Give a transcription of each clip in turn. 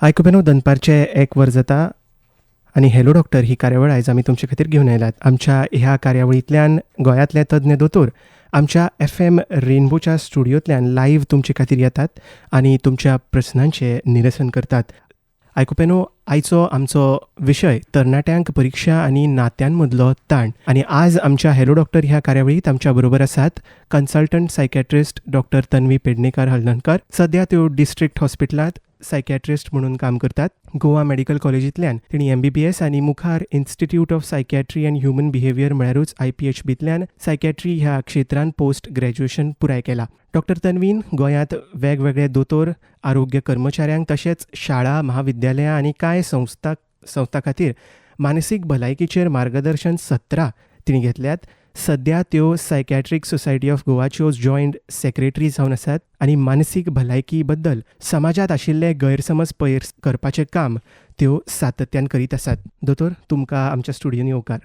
आयकुपेनो दनपारचे 1 वर जाता आनी हॅलो डॉक्टर ही कार्यावळ आयज आमी तुमचे खातीर घेवन आयल्यात. आमच्या ह्या कार्यावळींतल्यान गोंयांतले तज्ञ दोतोर आमच्या FM रेनबोच्या स्टुडियोंतल्यान लायव्ह तुमचे खातीर येतात आनी तुमच्या प्रस्नांचे निरसन करतात. आयकुपेनो आयचो आमचो विशय तरणाट्यांक परीक्षा आनी नात्यांमदलो ताण. आनी आज आमच्या हॅलो डॉक्टर ह्या कार्यावळींत आमच्या बरोबर आसात consultant psychiatrist doctor Tanvi Pednekar Haldankar. सद्या त्यो डिस्ट्रिक्ट हॉस्पिटलांत सायकॅट्रिस्ट म्हणून काम करतात. गोवा मेडिकल कॉलेजींतल्यान तेणी MBBS आनी मुखार institute of psychiatry and human behaviour म्हळ्यारूच IPHBंतल्यान सायकॅट्री ह्या क्षेत्रांत पोस्ट ग्रॅज्युएशन पुराय केलां. डॉक्टर तन्वीन गोंयांत वेगवेगळे दोतोर, आरोग्य कर्मचाऱ्यांक तशेंच शाळा, महाविद्यालयां आनी कांय संस्था खातीर मानसीक भलायकीचेर मार्गदर्शन सत्रां तिणी घेतल्यात. सद्या त्यो सायकॅट्रीक सोसायटी ऑफ गोवाच्यो जॉयंट सेक्रेटरी जावन आसात आनी मानसीक भलायकी बद्दल समाजांत आशिल्ले गैरसमज पयर करपाचें काम त्यो सातत्यान करीत आसात. दोतोर, तुमकां आमच्या स्टुडियोन येवकार.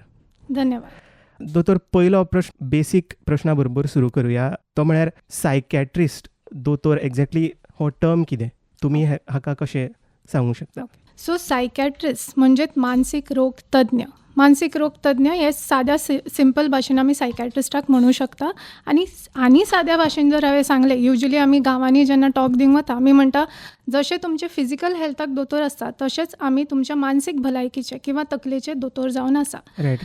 धन्यवाद. दोतोर, पयलो प्रश्न बेसीक प्रश्ना बरोबर सुरू करुया. तो म्हळ्यार सायकॅट्रिस्ट दोतोर एक्झॅक्टली हो टर्म कितें? तुमी हाका कशें सांगूंक शकता? सो सायकॅट्रिस्ट म्हणजे मानसीक रोग तज्ञ. मानसीक रोग तज्ञ हे साध्या सिंपल भाशेन आमी सायकॅट्रिस्टाक म्हणू शकता. आनी साध्या भाशेन जर हांवें सांगलें, युजली आमी गांवांनी जेन्ना टॉक दिवंक वता आमी म्हणटा जशें तुमचे फिजिकल हेल्थाक दोतोर आसता तशेंच आमी तुमच्या मानसीक भलायकीचे किंवा तकलेचे दोतोर जावन आसा. रायट.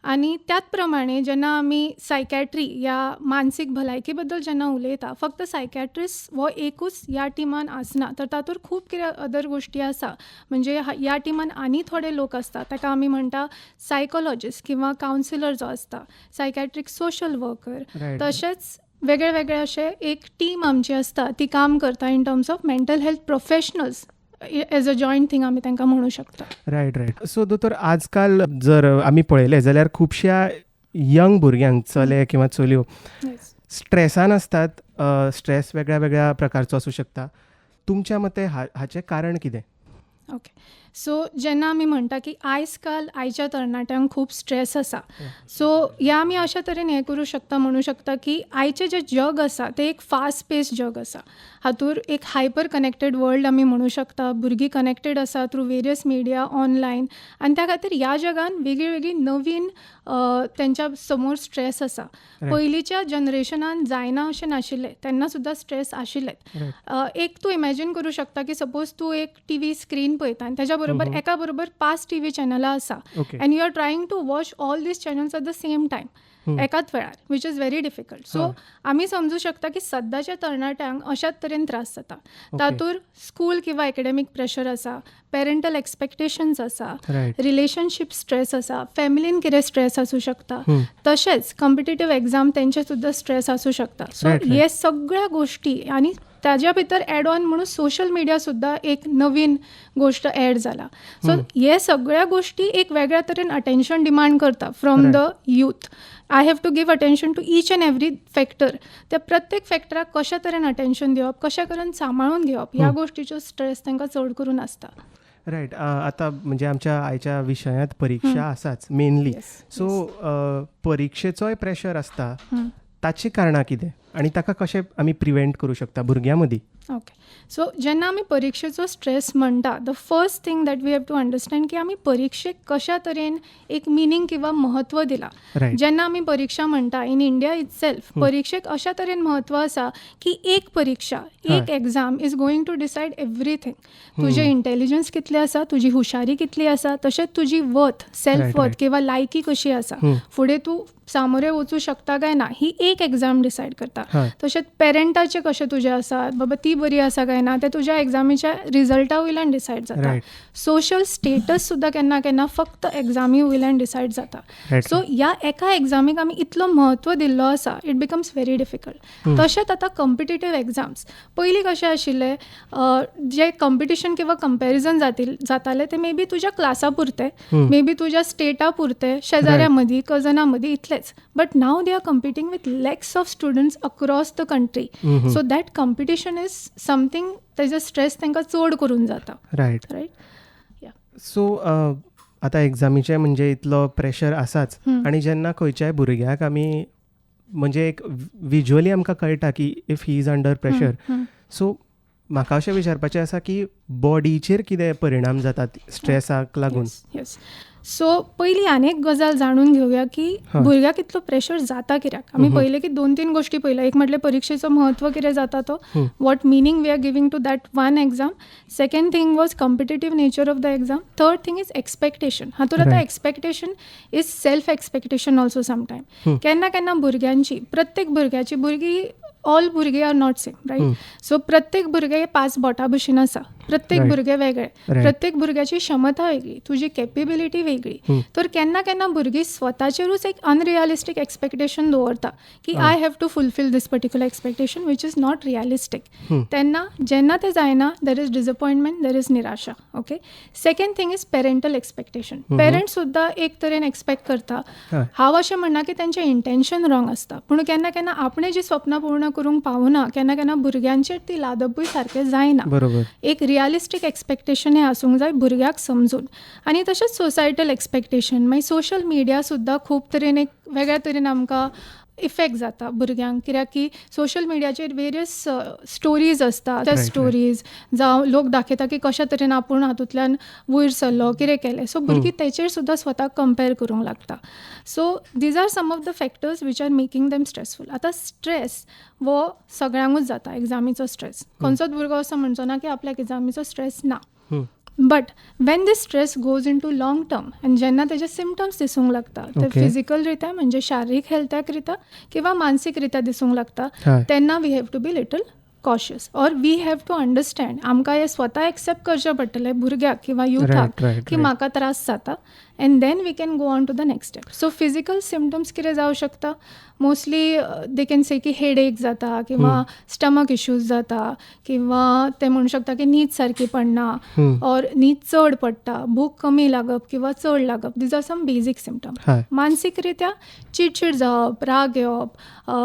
आनी त्याच प्रमाणे जेन्ना आमी सायकॅट्री ह्या मानसीक भलायकी बद्दल जेन्ना उलयता, फक्त सायकॅट्रिस्ट हो एकूच ह्या टिमान आसना, तर तातूंत खूब कितें अदर गोश्टी आसा. म्हणजे ह्या टिमान आनी थोडे लोक आसता, ताका आमी म्हणटा सायकोलॉजिस्ट किंवा कावन्सिलर जो आसता, सायकॅट्रीक सोशल वर्कर. तशेंच वेगळे वेगळे अशे एक टीम आमची आसता ती काम करता in terms of mental health professionals as a joint thing आमी तांकां म्हणू शकता. रायट. सो दोतोर, आजकाल जर आमी पळयलें जाल्यार खुबश्या यंग भुरग्यांक, चले किंवा चलयो, स्ट्रेसान असतात. स्ट्रेस वेगळ्या वेगळ्या प्रकारचो आसूं शकता. तुमच्या मते हाचें कारण कितें? ओके. सो जेन्ना आमी म्हणटा की आयच्या तरणाट्यांक खूब स्ट्रेस आसा, सो ह्या आमी अशा तरेन हें करूं शकता, म्हणू शकता की आयचें जें जग आसा तें एक फास्ट पेस जग आसा. हातूर एक हायपर कनेक्टेड वर्ल्ड आमी म्हणू शकता. भुरगीं कनेक्टेड आसा थ्रू वेरियस मिडिया ऑनलायन, आनी त्या खातीर ह्या जगान वेगळी वेगळी नवीन तेंच्या समोर स्ट्रेस आसा. पयलींच्या जनरेशनान जायना अशें नाशिल्लें, तेन्ना सुद्दां स्ट्रेस आशिल्लेत. एक तूं इमॅजीन करूं शकता की सपोज तूं एक TV स्क्रीन पळयता आनी तेज्या बरोबर एका बरोबर 5 TV चॅनलां आसा and you are trying to watch all these channels at the same time एकाच वेळार, which is very difficult. So आमी समजू शकता की सद्याच्या तरणाट्यांक अशाच तरेन त्रास जाता. तातूंत स्कूल किंवा एकेडेमीक प्रेशर आसा, पेरंटल एक्सपेक्टेशन्स आसा, रिलेशनशीप स्ट्रेस आसा, फॅमिलीन कितें स्ट्रेस आसूं शकता, तशेंच कॉम्पिटिटीव एग्जाम तेंचे सुद्दां स्ट्रेस आसूं शकता. सो हे सगळ्या गोश्टी आनी ताज्या भितर एड ऑन म्हणून सोशल मिडिया सुद्दां एक नवीन गोश्ट एड जाला. सो हे सगळ्या गोश्टी एक वेगळ्या तरेन अटेन्शन डिमांड करता from the youth. I have to give attention to each and every factor. त्या प्रत्येक फॅक्टराक कशा तरेन अटेन्शन दिवप, कशा तरेन सांबाळून घेवप, ह्या गोश्टीचो स्ट्रेस तांकां चड करून आसता. रायट. आतां म्हणजे आमच्या आयच्या विशयांत परीक्षा आसाच मेनली. सो परीक्षेचोय प्रेशर आसता, ताची कारणां कितें आनी ताका कशें आमी प्रिवेंट करूं शकता भुरग्यां मदीं? ओके. सो जेन्ना आमी परीक्षेचो स्ट्रेस म्हणटा, the first thing that we have to understand की आमी परीक्षेक कशा तरेन एक मिनींग किंवा महत्व दिलां. जेन्ना आमी परीक्षा म्हणटा इन इंडिया इट सेल्फ, परीक्षेक अशा तरेन महत्व आसा की एक परीक्षा, एक exam is going to decide everything. तुजें इंटेलिजन्स कितलें आसा, तुजी हुशारी कितली आसा, तशेंच तुजी वर्थ, सेल्फ वर्थ किंवा लायकी कशी आसा, फुडें तूं सामोरे वचूं शकता काय ना, ही एक एग्जाम डिसायड करता. तशेंच पेरंटाचें कशें तुजें आसा, बाबा ती बरी आसा काय ना, तें तुज्या एग्जामीच्या रिजल्टा वयल्यान डिसायड जाता. सोशल स्टेटस सुद्दां केन्ना केन्ना फक्त एग्जामी वयल्यान डिसायड जाता. सो ह्या एका एग्जामीक आमी इतलो महत्व दिल्लो आसा, इट बिकम्स व्हेरी डिफिकल्ट. तशेंच आतां कॉम्पिटिटीव एग्जाम्स पयलीं कशें आशिल्लें, जे कॉम्पिटिशन किंवा कंपॅरिजन जाताले ते मे बी तुज्या क्लासा पुरते, मे बी तुज्या स्टेटा पुरते, शेजाऱ्या मदीं, कजना मदीं, इतलेच. But now they are competing with lakhs of students across the country. So that competition is something, तेजो स्ट्रेस तांकां चड करून जाता. रायट. सो आतां एग्जामीचे म्हणजे इतलो प्रेशर आसाच, आनी जेन्ना खंयच्याय भुरग्याक आमी म्हणजे एक विज्युअली आमकां कळटा की if he is under pressure, so म्हाका अशें विचारपाचें आसा की बॉडीचेर कितें परिणाम जातात स्ट्रेसाक लागून. येस. सो पयलीं आनी एक गजाल जाणून घेवया की हय. भुरग्याक इतलो प्रेशर जाता कित्याक. आमी पयले की 2-3 गोश्टी पयल्या. एक म्हटल्यार परिक्षेचो म्हत्व कितें जाता तो, what meaning we are giving to that one exam. Second thing was competitive nature of the exam. Third thing is expectation. हातूंत आतां Right. Expectation is self expectation also sometime. केन्ना केन्ना भुरग्यांची, प्रत्येक भुरगीं ऑल भुरगे are not same, right. So प्रत्येक भुरगे 5 बोटां भशेन आसा. प्रत्येक Right. भुरगे वेगळे. Right. प्रत्येक भुरग्याची क्षमता वेगळी, तुजी कॅपेबिलिटी वेगळी. तर केन्ना केन्ना भुरगीं स्वताचेरूच एक अनरियलिस्टीक एक्सपेक्टेशन दवरता की I have to fulfil this particular expectation which is not realistic. तेन्ना जेन्ना तें जायना there is disappointment, there is निराशा. Okay. Second thing is parental expectation. Parents सुद्दां एक तरेन एक्सपेक्ट करता. हय. हांव अशें म्हणना की तेंचें इंटेंशन रॉंग आसता, पूण केन्ना केन्ना आपणें जीं स्वप्नां पूर्ण करूंक पावना, केन्ना केन्ना भुरग्यांचेर ती लादपूय सारकें जायना. बरोबर. एक रियलिस्टीक एक्सपेक्टेशन हें आसूंक जाय भुरग्याक समजून. आनी तशेंच सोसायटल एक्सपेक्टेशन, मागीर सोशल मिडिया सुद्दां खूब तरेन एक वेगळ्या तरेन आमकां इफेक्ट जाता भुरग्यांक. कित्याक की सोशल मिडियाचेर वेरियस स्टोरीज आसता. त्या Right, स्टोरीज जावं लोक दाखयता की कशा तरेन आपूण हातूंतल्यान वयर सरलो, कितें केलें. सो भुरगीं तेचेर सुद्दां स्वताक कंपेर करूंक लागता. So these are some of the factors which are making them stressful. आतां स्ट्रेस वो सगळ्यांकूच जाता. एग्जामीचो स्ट्रेस खंयचोच भुरगो असो म्हणचो ना की आपल्याक एग्जामीचो स्ट्रेस ना. But when this stress goes into long term आनी जेन्ना तेजे सिम्पटम्स दिसूंक लागता, ते Okay. फिजिकल रित्या म्हणजे शारिरीक हेल्थाक रित्या किंवा मानसीक रित्या दिसूंक लागता, हय. तेन्ना we have to be little cautious or we have to understand. आमकां हें स्वता एक्सेप्ट करचें पडटलें भुरग्याक किंवा युथाक Right, right, की right. म्हाका त्रास जाता, and then we can go on to the next step. So physical symptoms कितें जावं शकता, मोस्टली दे कॅन से की हेडेक जाता किंवा स्टमक इश्यूज जाता किंवा ते म्हणू शकता की न्हीद सारकी पडना ऑर न्हीद चड पडटा, भूक कमी लागप किंवा चड लागप. These are some basic symptom. हय. मानसीक रित्या चिडचिड जावप, राग येवप,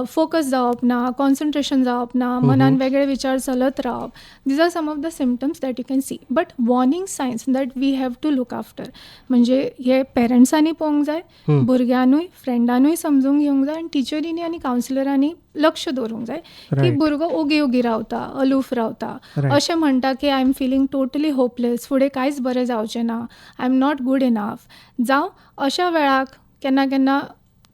फोकस जावप ना, कॉन्सन्ट्रेशन जावप ना, मनान वेगळे विचार चलत रावप. These are some of the symptoms that you can see. But warning signs that we have to look after. म्हणजे हे पेरंट्सांनी पळोवंक जाय, भुरग्यांनूय फ्रेंडानूय समजून घेवंक जाय, आनी टिचरींनी आनी कावन्सिलरांनी लक्ष दवरूंक जाय की Right. भुरगो ओगी ओगी रावता, अलूफ रावता, Right. अशें म्हणटा की I am feeling totally hopeless, फुडें कांयच बरें जावचें ना, I am not good enough. जावं अशा वेळाक केन्ना केन्ना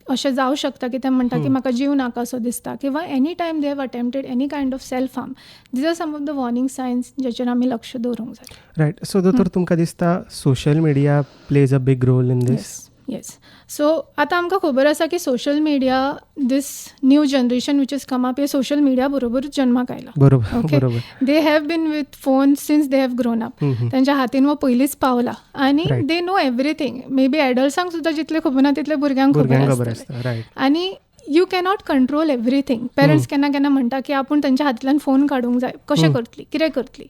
अशें जावं शकता की ते म्हणटा की म्हाका जीव नाका असो दिसता किंवा any time they have attempted any kind of self harm. These are some of the warning signs जेचेर आमी लक्ष दवरूंक जाय. रायट. सो दोतोर तुमकां दिसता social media plays a big role in this? Yes. So आतां आमकां खबर आसा की social media, this new generation which is come up, हे सोशल मिडिया बरोबरूच जन्माक आयला. बरोबर. ओके. बरोबर. They have been with phone since they have grown up. तेंच्या हातीन वो पयलींच पावला आनी Right. They know everything. Maybe एडल्ट्सांक सुद्दां जितलें खबर ना तितलें भुरग्यांक भुरग्यांक खबर खबर आसतलें. आसता. रायट. आनी you cannot control everything. Parents केन्ना केन्ना म्हणटा की आपूण तेंच्या हातींतल्यान फोन काडूंक जाय, कशें करतली, कितें करतली.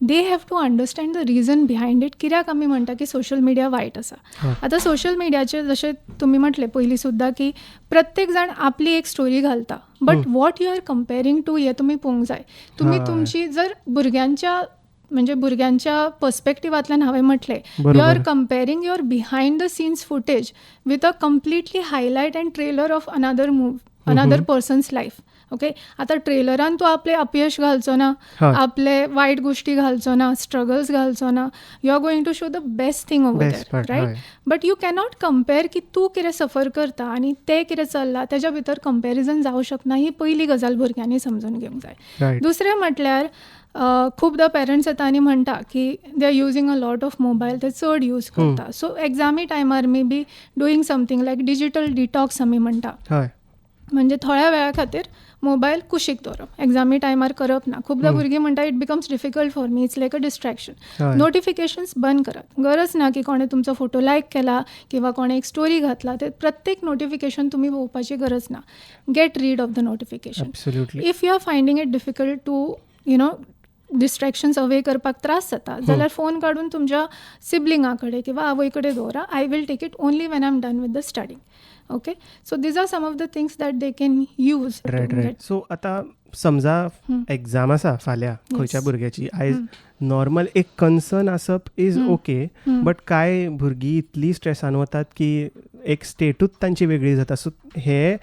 They have to understand the reason behind it. कित्याक आमी म्हणटा की सोशल मिडिया वायट आसा. आतां सोशल मिडियाचेर जशें तुमी म्हटलें पयलीं सुद्दां की प्रत्येक जाण आपली एक स्टोरी घालता, but what you are comparing to हें तुमी पळोवंक जाय. तुमी तुमची जर भुरग्यांच्या पर्स्पेक्टिवांतल्यान हांवें म्हटलें, you are comparing your behind the scenes footage with a completely highlight and trailer of another person's life. Okay. आतां ट्रेलरान तूं आपलें अपयश घालचो ना, आपले वायट गोश्टी घालचो ना, स्ट्रगल्स घालचो ना. You are going to show the best thing over there, right. But you cannot compare की तूं कितें सफर करता आनी तें कितें चल्लां तेज्या भितर कंपेरिजन जावं शकना. ही पयली गजाल भुरग्यांनी समजून घेवंक जाय. रायट. दुसरें म्हटल्यार खूबदां पेरंट्स येता आनी म्हणटा की they are using a lot of mobile, ते चड यूज करता. सो एग्जामी टायमार may be doing something like digital detox आमी म्हणटा. हय. म्हणजे थोड्या वेळा खातीर मोबायल कुशीक दवरप, एग्जामी टायमार करप ना. खूबदां भुरगीं म्हणटा it becomes difficult for me, it's like a distraction. Notifications बंद करात. गरज ना की कोणें तुमचो फोटो लायक केला किंवा कोणें एक स्टोरी घातला ते प्रत्येक नोटिफिकेशन तुमी पळोवपाची गरज ना. Get rid of the notification. Absolutely. If you are finding it difficult to distractions away करपाक त्रास जाता जाल्यार फोन काडून तुमच्या सिबलिंगा कडेन किंवा आवय कडेन दवरा. I will take it only when I am done with the studying. Okay. So these are some of the things that they can use. Right. So आतां समजा एग्जाम आसा फाल्यां खंयच्या भुरग्याची, आयज नॉर्मल एक कन्सर्न आसप इज ओके, बट कांय भुरगीं इतली स्ट्रेसान वतात की एक स्टेटूच तांची वेगळी जाता. सो हे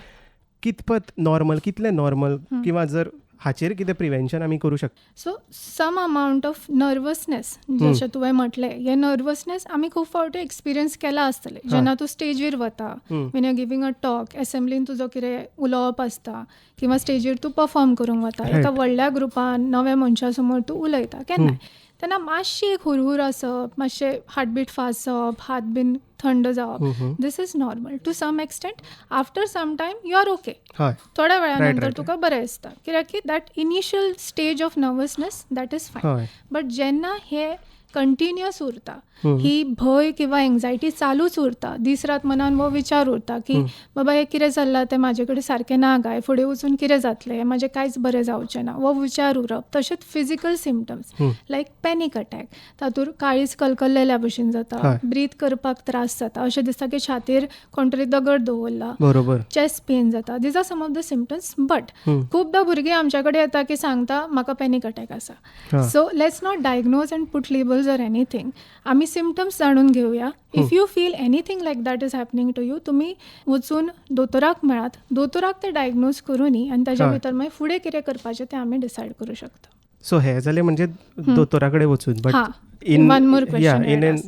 कितपत नॉर्मल, कितलें नॉर्मल, किंवा जर हाचेर कितें प्रिवेंशन आमी करूं शकता? So some amount of nervousness जशें तुवें म्हटलें, हे नर्वसनेस आमी खूब फावटी एक्सपिरियन्स केला आसतले. जेन्ना तूं स्टेजीर वता, when you giving a talk, एसेंब्लीन तुजो कितें उलोवप आसता किंवा स्टेजीर तूं परफॉर्म करूंक वता, एका व्हडल्या ग्रुपान नव्या मनशा समोर तूं उलयता केन्नाय, तेन्ना मातशी एक हुरहूर आसप, मातशें हार्टबीट फास्ट जावप, हात बीन थंड जावप, this is normal to some extent. After some time you are okay. हय, थोड्या वेळा नंतर तुका बरें दिसता, कित्याक की that initial stage of nervousness that is fine. हय. बट जेन्ना हे कंटिन्युअस उरता, ही भंय किंवा एंग्जायटी चालूच उरता, दीस रात मनान वो विचार उरता की बाबा हे कितें चल्लां तें म्हाजे कडेन सारकें ना गाय, फुडें वचून कितें जातलें, म्हाजें कांयच बरें जावचें ना, वो विचार उरप. तशेंच फिजिकल सिम्पटम्स लायक पॅनीक अटॅक, तातूंत काळीज कलकल्लेल्या भशेन जाता, ब्रीथ करपाक त्रास जाता, अशें दिसता की छातीर कोण तरी दगड दवरला, बरोबर. चेस्ट पेन जाता. These are some of the symptoms. But खूबदां भुरगीं आमच्या कडेन येता की सांगता म्हाका पॅनीक अटॅक आसा. So let's not diagnose and put labels or anything. आमी सिम्पटम्स जाणून घेवया. If you feel anything like that is happening to you, तुमी वचून दोतोराक मेळात, दोतोराक ते डायग्नोज करूनी आनी ताच्या भितर मागीर फुडें कितें करपाचें तें आमी डिसायड करूं शकता. सो हे जालें म्हणजे दोतोरा कडेन वचून. But one more question.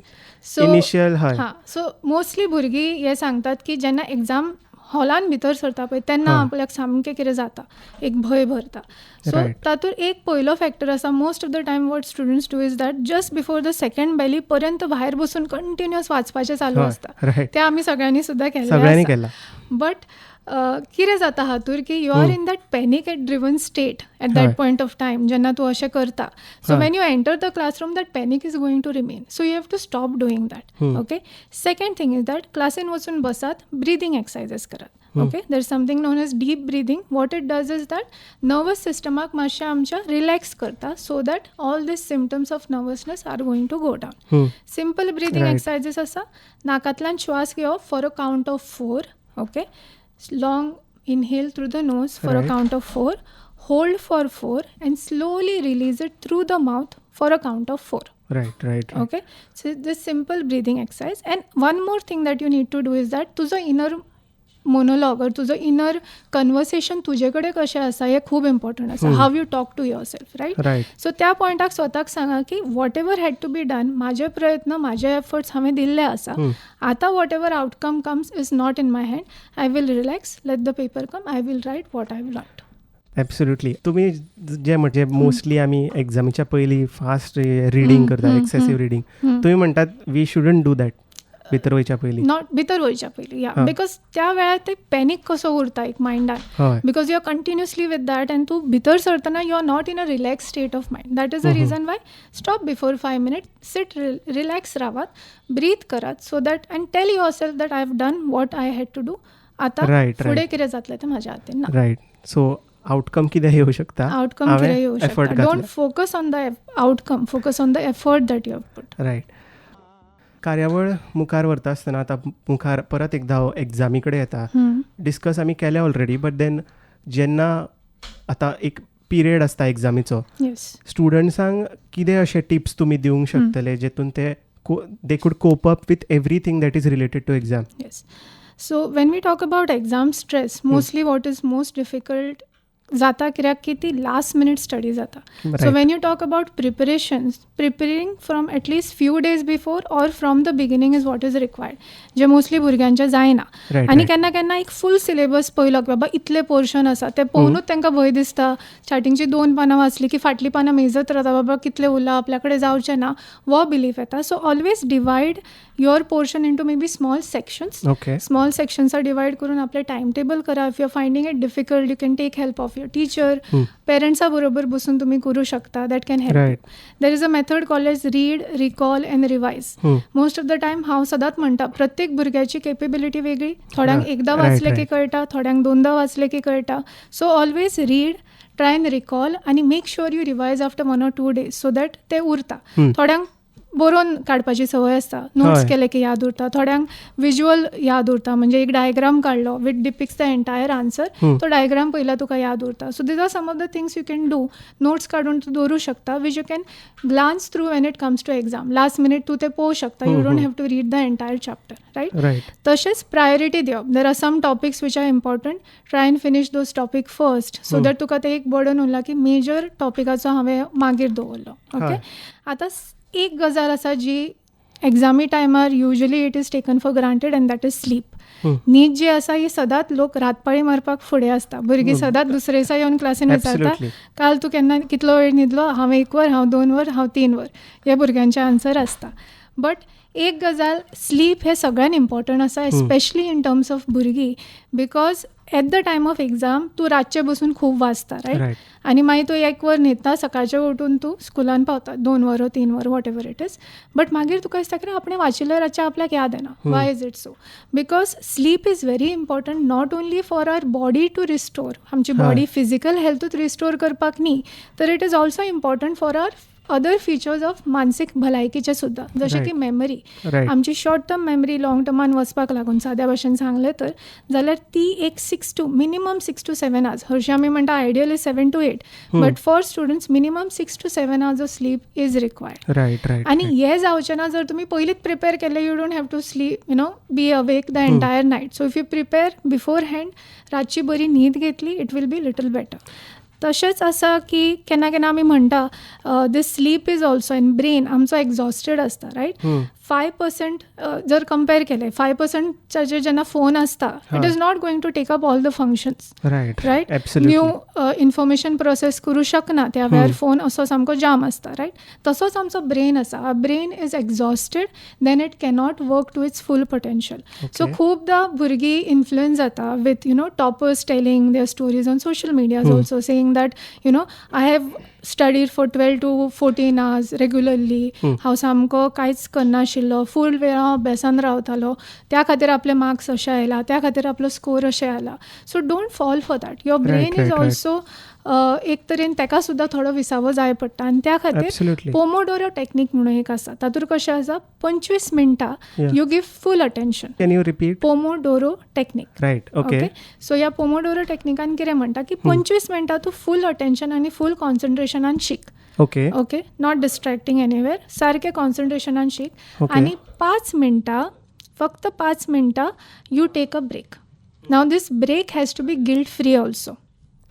Initial हय. सो मोस्टली भुरगीं हे सांगतात की जेन्ना एग्जाम हॉलान भितर सरता पळय तेन्ना आपल्याक सामकें कितें जाता, एक भंय भरता. सो तातूंत एक पयलो फॅक्टर आसा. Most of the time what students do is that just before the second bell पर्यंत भायर बसून कंटिन्युअस वाचपाचें चालू आसता. तें आमी सगळ्यांनी सुद्दां केलें. बट कितें जाता हातूर की you are in that panic driven state at that point of time जेन्ना तूं अशें करता. So when you enter the classroom that panic is going to remain. So you have to stop doing that. Okay. Second thing is that क्लासीन वचून बसात, breathing exercises करात. Okay. There is something known as deep breathing. What it does is that nervous सिस्टमाक मातशें आमच्या relax करता, so that all these symptoms of nervousness are going to go down. Simple breathing exercises आसा. नाकांतल्यान श्वास घेवप for a count of 4. Okay. Long inhale through the nose for a count of 4, hold for 4 and slowly release it through the mouth for a count of 4. Right. Okay. So this simple breathing exercise. And one more thing that you need to do is that तुझं inner monologue और तुझं inner conversation तुजे कडेन कशें आसा हें खूब important आसा. How you talk to yourself. Right. So त्या पॉयंटाक स्वताक सांगा की whatever had to be done, म्हाजे प्रयत्न, म्हाजे एफर्ट्स हांवें दिल्ले आसा. आतां whatever outcome comes is not in my hand. I will relax, let the paper come, I will write what I learned. Absolutely. तुमी जे म्हणजे मोस्टली आमी एग्जामीच्या पयलीं फास्ट रिडींग करता, एक्सेसीव रिडींग. तुमी म्हणटात वी शुडंट डू दॅट भितर वयच्या पयलीं. नॉट भितर वयच्या पयलीं. या बिकॉज त्या वेळार ते पॅनीक कसो उरता एक मायंडान. Because you are continuously with that and तूं भितर सरतना you are not in a relax state of mind. That is the reason why stop before 5 minutes, sit, relax रावात, ब्रीथ करात, so that and tell yourself that I have done what I had to do. आतां फुडें कितें जातलें तें म्हाज्या हातीन ना. रायट. सो आउटकम कितें येवं शकता, आउटकम कितें येवं शकता. Don't focus on the outcome, focus on the effort that you have put. Right. कार्यावळ मुखार व्हरता आसतना आतां मुखार परत एकदां एग्जामी कडेन येता. डिस्कस आमी केलें ऑलरेडी. बट देन जेन्ना आतां एक पिरियड आसता एग्जामीचो, स्टुडंट्सांक कितें अशे टिप्स तुमी दिवंक शकतले जेतून ते they could cope up with everything that is related to exam. Yes. So when we talk about exam stress, mostly what is most difficult जाता कित्याक की ती लास्ट मिनीट स्टडी जाता. So when you talk about preparing from at least few days before or from the beginning is what is required, जे mostly भुरग्यांचे जायना. आनी केन्ना केन्ना एक फूल सिलेबस पयलो की बाबा इतले पोर्शन आसा ते पळोवनूच तांकां भंय दिसता. स्टार्टिंगची 2 पानां वाचली की फाटली पानां मेजत रावता, बाबा कितले उरला, आपल्या कडेन जावचें ना, वो बिलीफ येता. So always divide your portion into maybe small sections. Small सेक्शन्सां डिवायड करून आपले टायम टेबल करा. If you are finding it difficult, you can take help of your teacher, पेरंट्सा बरोबर बसून तुम्ही करू शकता. That can help. There is a method called as read, recall and revise. Most of the time हांव सदांच म्हणटा प्रत्येक भुरग्याची केपेबिलिटी वेगळी. थोड्यांक एकदां वाचले की कळटा, थोड्यांक 2दा वाचले की कळटा. So always read, try and recall, आनी make sure you revise after 1 or 2 days so that ते उरता. थोड्यांक बरोवन काडपाची संवय आसता, नोट्स हय. केले की याद उरता, थोड्यांक विज्युअल याद उरता, म्हणजे एक डायग्राम काडलो with depicts the entire answer, तो डायग्राम पयला तुका याद उरता. So these are some of the things you can do. Notes काडून तूं दवरूं शकता which you can glance through when it comes to exam. Last minute तूं ते पळोवं शकता, you don't have to read the entire chapter, right. Right. तशेंच priority दिवप. There are some topics which are important, try and finish those topic first, so that तुका ते एक burden उरला की मेजर टॉपिकाचो हांवें मागीर दवरलो. ओके. आतां एक गजाल आसा जी एग्जामी टायमार usually it is taken for granted end that is sleep. न्हीद जी आसा ही सदांच लोक रातपाळी मारपाक फुडें आसता. भुरगीं सदांच दुसरे दिसा येवन क्लासीन विचारता, Absolutely. काल तूं केन्ना कितलो वेळ न्हिदलो? हांव 1 वर, हांव 2 वर, हांव 3 वर. हे भुरग्यांचे आन्सर आसता. बट एक गजाल, स्लीप हे सगळ्यान इम्पॉर्टंट आसा, एस्पेशली इन टर्म्स ऑफ भुरगीं, because at the time of exam तूं रातचे बसून खूब वाचता, रायट. रायट. आनी मागीर तूं 1 वर न्हिदता, सकाळचें उठून तूं स्कुलान पावता 2 वर 3 वर what ever it is. But मागीर तुका दिसता की आपणें वाचिल्लें रातचें आपल्याक याद येना. Why is it so? Because sleep is very important not only for our body to restore, आमची बॉडी फिजिकल हेल्थूच रिस्टोर करपाक न्ही, तर it is also important for our other features of मानसीक भलायकीचे सुद्धा, जशें की मेमरी. रायट. आमची शॉर्ट टर्म मेमरी लाँग टर्मान वचपाक लागून साद्या भाशेन सांगलें तर जाल्यार ती एक 6 to मिनिमम 6 to 7 hours. हरशीं आमी म्हणटा ideal is 7 to 8, but for students minimum 6 to 7 hours of sleep is required. Right. Right. आनी हें जावचें ना जर तुमी पयलींच प्रिपेर केलें, you don't have to sleep, be awake the entire night. So if you prepare beforehand, रातची बरी न्हीद घेतली, it will be little better. तशेंच आसा की केन्ना केन्ना आमी म्हणटा this sleep is also in brain आमचो एक्झॉस्टेड आसता, रायट. 5% जर कंपेर केलें, 5%चे जेन्ना फोन आसता, it is not going to take up all the functions, right. Right. Absolutely. New information process करूं शकना, त्या वेळार फोन असो सामको जाम आसता, रायट. तसोच आमचो ब्रेन आसा. Our brain is exhausted, then it cannot work to its full potential. So खूबदां भुरगीं इन्फ्लुएन्स जाता with toppers telling their stories on social मिडियाज also, saying that I have studied for 12 to 14 hours regularly. हांव सामको कांयच करनाशिल्लो, फूल वेळ हांव अभ्यासान रावतालो, त्या खातीर आपले मार्क्स अशे आयला, त्या खातीर आपलो स्कोर अशे आयला. So don't fall for that. Your brain is also एक तरेन ताका सुद्दां थोडो विसावो जाय पडटा, आनी त्या खातीर Absolutely. पोमोडोरो टेक्नीक म्हणून एक आसा. तातूंत कशें आसा, 25 मिनटां you give full attention. Can you repeat? Pomodoro technique. Right. Okay. So ह्या पोमोडोरो टेक्निकान कितें म्हणटा की 25 मिनटां तूं फूल अटेन्शन आनी फूल कॉन्सन्ट्रेशनान शीक. Okay. Okay, not distracting anywhere, सारकें कॉन्सन्ट्रेशनान शीक. Okay. आनी 5 मिनटां, फक्त 5 मिनटां you take a break. Now this break has to be guilt free also.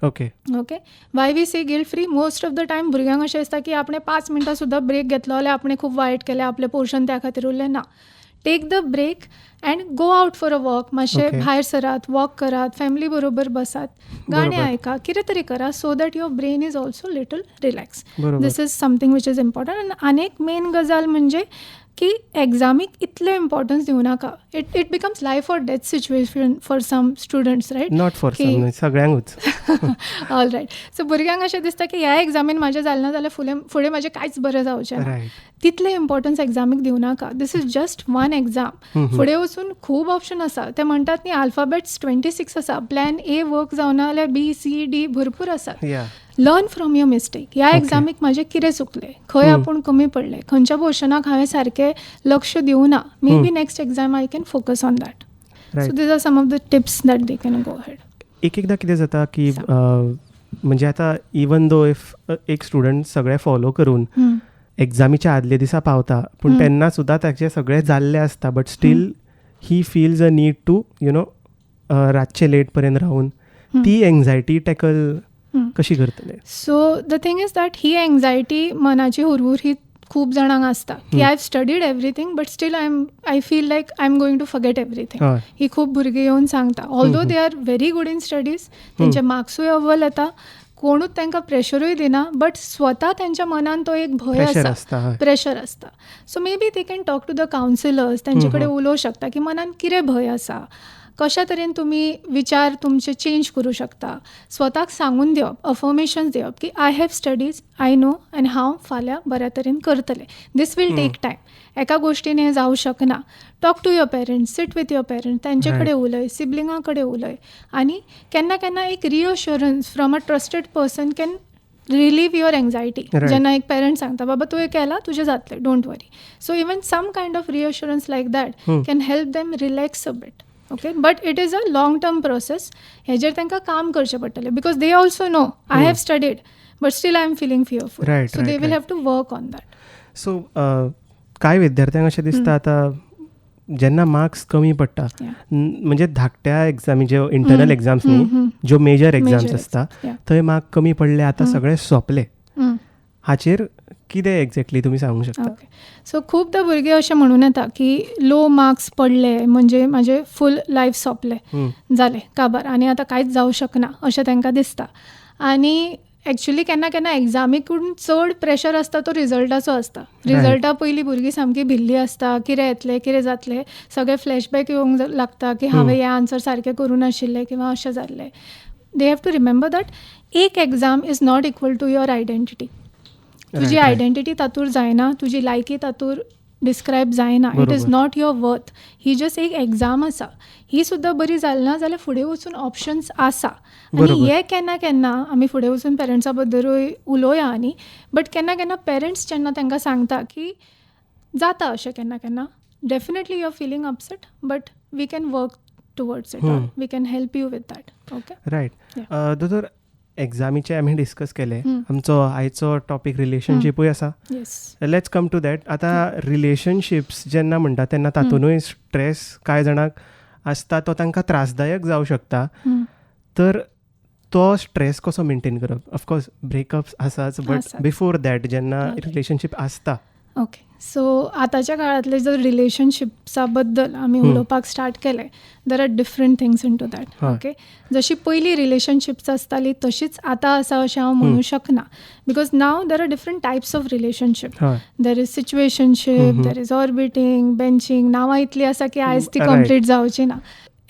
Okay. Okay. Why we say guilt free? Most of the time भुरग्यांक अशें दिसता की आपणें 5 मिनटां सुद्दां ब्रेक घेतलो जाल्यार आपणें खूब वायट केलें, आपलें पोर्शन त्या खातीर उरलें. ना, take the break and go out for a walk. मातशें Okay. भायर सरात, वॉक करात, फॅमिली बरोबर बसात, गाणें बरोबर. आयका, कितें तरी करा, so that your brain is also little relax. बरोबर. This is something which is important. आनी आनीक मेन गजाल म्हणजे की एग्जामीक इतलें इम्पॉर्टन्स दिवं नाका. It becomes life or death situation for some students, right. Not for सगळ्यांकूच. All right. सो भुरग्यांक अशें दिसता की ह्या एग्जामीन म्हाजें जालें ना जाल्यार फुडें म्हाजें कांयच बरें जावचें ना. रायट. तितलें इम्पॉर्टन्स एग्जामीक दिवं नाका. This is just one exam. फुडें वचून खूब ऑप्शन आसा. ते म्हणटात न्ही अल्फाबेट्स 26 आसा. प्लॅन ए वर्क जावना जाल्यार B, C, D भरपूर आसात. या. Learn from your mistake. ह्या एग्जामीक म्हाजें कितें चुकलें, खंय आपूण कमी पडलें, खंयच्या पोर्शनाक हांवें सारकें लक्ष दिवं ना, maybe next exam I can focus on that. So these are some of the tips that they can go ahead. एकदा कितें जाता की म्हणजे आतां इवन दो इफ एक स्टुडंट सगळें फॉलो करून एग्जामीच्या आदले दिसा पावता, पूण तेन्ना सुद्दां ताचें सगळें जाल्लें आसता, but still he feels a need to रातचे लेट पर्यंत रावून ती एंग्जायटी टॅकल कशी करतले? So the thing is that ही एंग्जायटी मनाची हुरहुर ही खूब जाणांक आसता की I have studied everything but still I feel like I am going to forget everything. ही खूब भुरगीं येवन सांगता. Although they are very good in studies, तेंचे मार्क्सूय अव्वल येता, कोणूच तांकां प्रेशरूय दिना, बट स्वता तेंच्या मनान तो एक भंय आसा, प्रेशर आसता. So maybe they can talk to the counsellors, तेंचे कडेन उलोवं शकता की मनान कितें भंय आसा, कशा तरेन तुमी विचार तुमचे चेंज करूं शकता. स्वताक सांगून दिवप, अफर्मेशन्स दिवप की I have studies, I know, आनी हांव फाल्यां बऱ्या तरेन करतलें. This will take time. एका गोश्टीन हें जावं शकना. Talk to your parents, sit with your parents, तेंचे कडेन उलय, सिबलिंगां कडेन उलय, आनी केन्ना केन्ना एक reassurance from a trusted person can relieve your anxiety. Right. जेन्ना एक पेरंट सांगता बाबा तूं हें केलां तुजें जातलें, don't worry. So even some kind of reassurance like that can help them relax a bit. Okay, but it is a long term process. हेजेर तांकां काम करचें पडटलें because they also know I have studied but still I am feeling fearful. Right, so they right, will right. Have to work on that. So कांय विद्यार्थ्यांक अशें दिसता आतां जेन्ना मार्क्स कमी पडटा म्हणजे धाकट्या एग्जामी ज्यो इंटरनल एग्जाम्स न्ही, ज्यो मेजर एग्जाम्स आसता थंय मार्क कमी पडले आतां सगळें सोंपलें, हाचेर कितें एक्झॅक्टली तुमी सांगूंक शकता? ओके, सो खुबदां भुरगे अशें म्हणून येता की लो मार्क्स पडले म्हणजे म्हाजें फूल लायफ सोंपलें, जालें काबार आनी आतां कांयच जावं शकना अशें तांकां दिसता. आनी एक्चुली केन्ना केन्ना एग्जामीकून चड प्रेशर आसता तो रिजल्टाचो आसता. रिजल्टा पयलीं भुरगीं सामकी भिल्ली आसता, कितें येतलें कितें जातलें, सगळे फ्लॅशबॅक येवंक लागता की हांवें हें आन्सर सारकें करूं नाशिल्लें किंवा अशें जाल्लें. They have to remember that एक exam is not equal to your identity. तुजी आयडेंटिटी तातूंत जायना, तुजी लायकी तातूंत डिस्क्रायब जायना. It is not your worth. ही जस्ट एक एग्जाम आसा. ही सुद्दां बरी जाली ना जाल्यार फुडें वचून ऑप्शन्स आसा. आनी हे केन्ना केन्ना आमी फुडें वचून पेरंट्सा बद्दलूय उलोवया न्ही, बट केन्ना केन्ना पेरंट्स जेन्ना तांकां सांगता की जाता अशें केन्ना केन्ना, definitely you are feeling upset but we can work towards it, we can help you with that. Okay, right. दोतोर एग्जामीचे आमी डिस्कस केले, आमचो आयचो टॉपीक रिलेशनशिपूय आसा. Yes, let's come to that. आतां रिलेशनशिप्स जेन्ना म्हणटा तेन्ना तातूंतूय स्ट्रेस कांय जाणांक आसता, तो तांकां त्रासदायक जावं शकता. तर तो स्ट्रेस कसो मेंटेन करप? ऑफकोर्स ब्रेकअप्स आसाच, बट बिफोर दॅट जेन्ना रिलेशनशीप आसता. ओके, सो आतांच्या काळांतले जर रिलेशनशिप्सा बद्दल आमी उलोवपाक स्टार्ट केलें, there are different things into that. Okay, जशी पयलीं रिलेशनशिप्स आसताली तशीच आतां आसा अशें हांव म्हणूं शकना, because now there are different types of relationship. There is situationship, there is orbiting, benching. नांवां इतलीं आसा की आयज ती कंप्लीट जावची ना.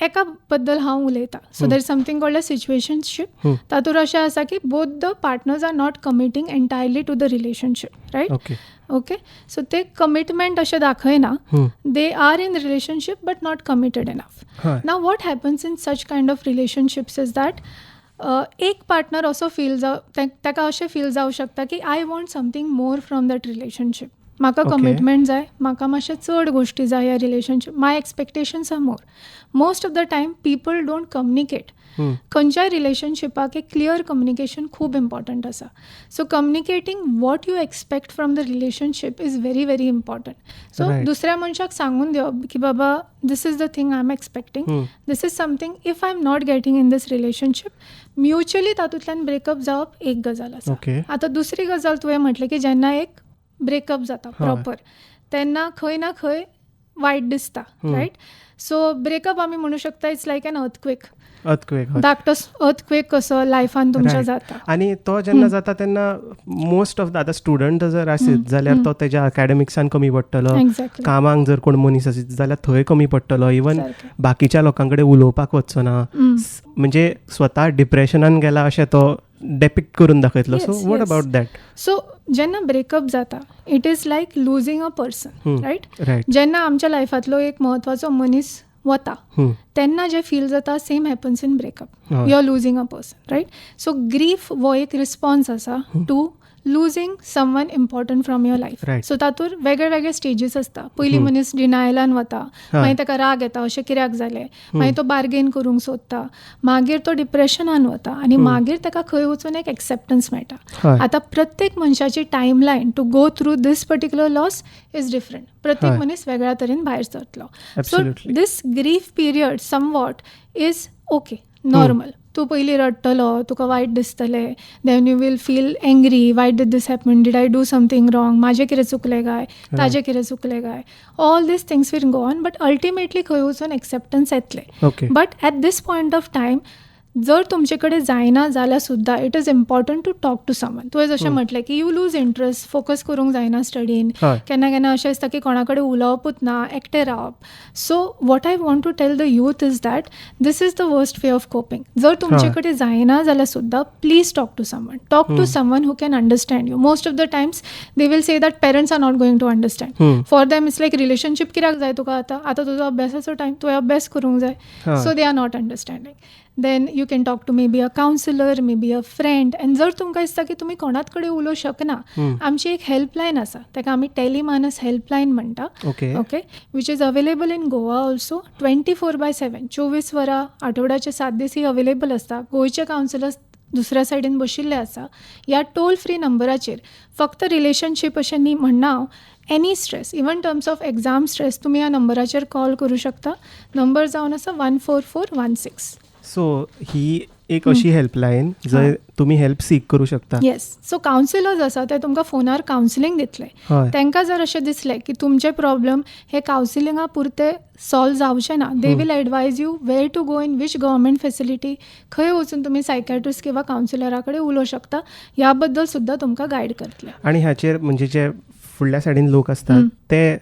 एका बद्दल हांव उलयतां. So there is something called a situationship. तातूंत अशें आसा की both the partners are not committing entirely to the relationship, right? Okay, so ते कमिटमेंट अशें दाखयना. They are in relationship but not committed enough. Now what happens in such kind of relationships is that एक partner असो feel ताका अशें feel जावं शकता की I want something more from that relationship. म्हाका कमिटमेंट जाय, म्हाका मातशे चड गोश्टी जाय ह्या relationship. My expectations are more. Most of the time people don't communicate. खंयच्याय रिलेशनशिपाक एक क्लियर कम्युनिकेशन खूब इम्पॉर्टंट आसा. So communicating what you expect from the relationship is very very important. So दुसऱ्या मनशाक सांगून दिवप की बाबा this is the thing I am expecting, this is something if I am not getting in this relationship. Mutually तातूंतल्यान breakup जावप एक गजाल आसा. आतां दुसरी गजाल तुवें म्हटलें की जेन्ना एक ब्रेकअप जाता प्रॉपर तेन्ना खंय ना खंय वायट दिसता, रायट? सो ब्रेकअप आमी म्हणू शकता इट्स लायक एन अर्थक्वेक. धाकटो अर्थक्वेक कसो लायफान तुमच्या जाता. आनी तो जेन्ना जाता तेन्ना मोस्ट ऑफ आतां स्टुडंट जर आसीत जाल्यार तो तेज्या अकॅडमिक्सान कमी पडटलो, कामाक जर कोण मनीस आसीत जाल्यार थंय कमी पडटलो, इवन बाकीच्या लोकां कडेन उलोवपाक वचचो ना, म्हणजे स्वता डिप्रेशनान गेला अशें तो डेपिक्ट करून दाखयतलो. So what about that? So जेन्ना ब्रेकअप जाता it is like losing a person, right? जेन्ना आमच्या लायफांतलो एक म्हत्वाचो मनीस वता तेन्ना जे फील जाता same happens in breakup. You are losing a person, right? So grief हो एक रिस्पॉन्स आसा to losing someone important from your life. So तातूंत वेगळे वेगळे स्टेजीस आसता. पयलीं मनीस डिनायलान वता, मागीर ताका राग येता अशें कित्याक जालें, मागीर तो बार्गेन करूंक सोदता, मागीर तो डिप्रेशनान वता आनी मागीर ताका खंय वचून एक एक्सेप्टन्स मेळटा. आतां प्रत्येक मनशाची timeline to go through this particular loss is different. प्रत्येक मनीस वेगळ्या तरेन भायर सरतलो. So this grief period somewhat is okay, normal. तूं पयलीं रडटलो, तुका वायट दिसतलें, then you will feel angry, why did this happen, did I do something wrong, म्हाजें कितें चुकलें काय, ताजें कितें चुकलें काय, all this things will go on. But ultimately खंय वचून एक्सेप्टन्स येतलें. But at this point of time जर तुमचे कडेन जायना जाल्यार सुद्दां it is important to talk to someone. तुवें जशें म्हटलें की यू लूज इंट्रस्ट, फोकस करूंक जायना स्टडीन, केन्ना केन्ना अशें दिसता की कोणा कडेन उलोवपूच ना, एकटें रावप. So what I want to tell the youth is that this is the worst way of coping. जर तुमचे कडेन जायना जाल्यार सुद्दां please talk to someone. Talk to someone who can understand you. Most of the times they will say that parents are not going to understand. For them it's like relationship कित्याक जाय तुका, आतां तुजो अभ्यासाचो टायम, तुवें अभ्यास करूंक जाय. So they are not understanding. Then you can talk to maybe a counsellor, maybe a friend. And जर तुमकां दिसता की तुमी कोणाच कडेन उलोवंक शकना, आमची एक हेल्पलायन आसा, ताका आमी टेलिमानस हेल्पलायन म्हणटा. Okay, which is available in Goa also 24/7, 24 वरां आठवड्याचे 7 दीस ही अवेलेबल आसता. गोंयचे कावन्सिलर्स दुसऱ्या सायडीन बशिल्ले आसा. ह्या टोल फ्री नंबराचेर फक्त रिलेशनशीप अशें न्ही म्हणना हांव, any stress, even terms of exam stress, तुमी ह्या नंबराचेर कॉल करूं शकता. नंबर जावन आसा 14416. सो ही एक अशी हेल्पलायन जंय तुमी हेल्प सीक करू शकता. येस. सो कावन्सिलर्स आसा ते तुमकां फोनार कावन्सिलींग दितले. तांकां जर अशें दिसलें की तुमचे प्रॉब्लम हे कावन्सिलिंगा पुरते सॉल्व जावचे ना, they will advise you where to go in which government facility, खंय वचून तुमी सायकॅट्रिस्ट किंवा कावन्सिलरा कडेन उलोवंक शकता. ह्या बद्दल सुद्दां तुमकां गायड करतले. आणि हाचेर म्हणजे जे फुडल्या सायडीन लोक असतात ते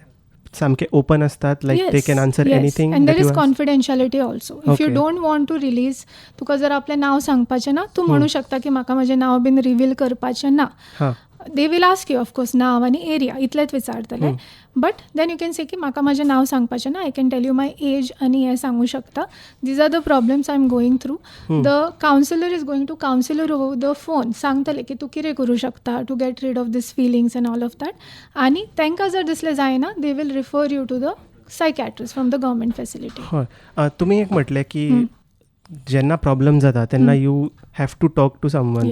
सामके ओपन असतात, like they can answer anything. And there is confidentiality also. If you don't want to release, तुका जर आपलें नांव सांगपाचें ना, तूं म्हणू शकता की म्हाका म्हजें नांव बीन रिवील करपाचें ना. They will ask you of course नांव आनी एरिया इतलेंच विचारतले. But then you can say की म्हाका म्हजें नांव सांगपाचें ना, I can tell you my age आनी हें सांगू शकता. These are the problems I am going through. The counsellor is going to counsellor over the phone, सांगतले की तूं कितें करूं शकता to get rid of this feelings and all of that. आनी तांकां जर दिसलें जायना, they will refer you to the psychiatrist from the government facility. हय, तुमी एक म्हटलें की जेन्ना प्रॉब्लम जाता तेन्ना you have to talk to someone.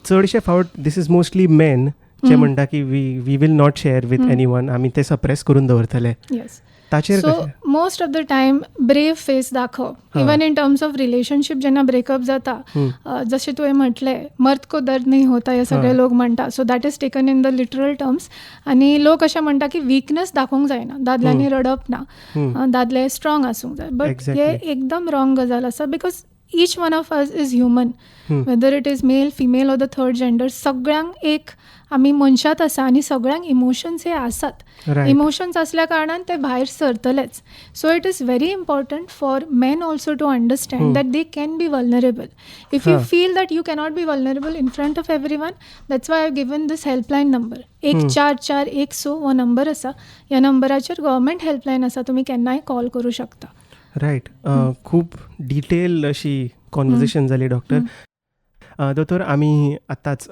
चडशे फावट दीस इज मोस्टली मेन जे म्हणटा की we will not share with anyone, आमी ते सप्रेस करून दवरतले. येस. ताचेर so most of the time brave face दाखव. Even in terms of relationship जेन्ना ब्रेकअप जाता, जशें तुवें म्हटलें मर्द को दर्द नाही होता हे सगळे लोक म्हणटा. So that is taken in the literal terms. आनी लोक अशें म्हणटा की विकनस दाखोवंक जायना, दादल्यांनी रडप ना, दादले स्ट्रॉंग आसूंक जाय. बट हे एकदम रॉंग गजाल आसा, because each one of us is human, whether it is male, female or the third gender. सगळ्यांक एक आमी मनशात आसा आनी सगळ्यांक इमोशन्स हे आसात. इमोशन्स असल्या कारणान ते भायर सरतलेच. So it is very important for men also to understand that they can be vulnerable. If you feel that you cannot be vulnerable in front of everyone, that's why I have given this helpline number. 1441 हो number आसा. ह्या नंबराचेर government helpline आसा, तुमी केन्नाय call करूं शकता. Right. खूब डिटेल अशी कॉन्वर्सेशन जाली डॉक्टर. दोतोर, आमी आतांच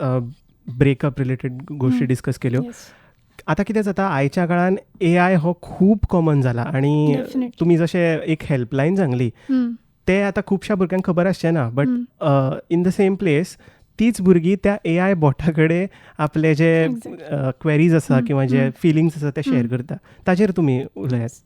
ब्रेकअप रिलेटेड गोष्टी डिस्कस केल्यो. आतां कितें जाता, आयच्या काळान AI हो खूब कॉमन जाला आनी तुमी जशें एक हेल्पलायन सांगली ते आतां खुबश्या भुरग्यांक खबर आसचें ना. But in the same place तीच भुरगीं त्या AI बोटा कडेन आपले जे क्वेरीज आसा किंवा जे फिलिंग्स आसा ते शेअर करता. ताचेर तुमी उलयात.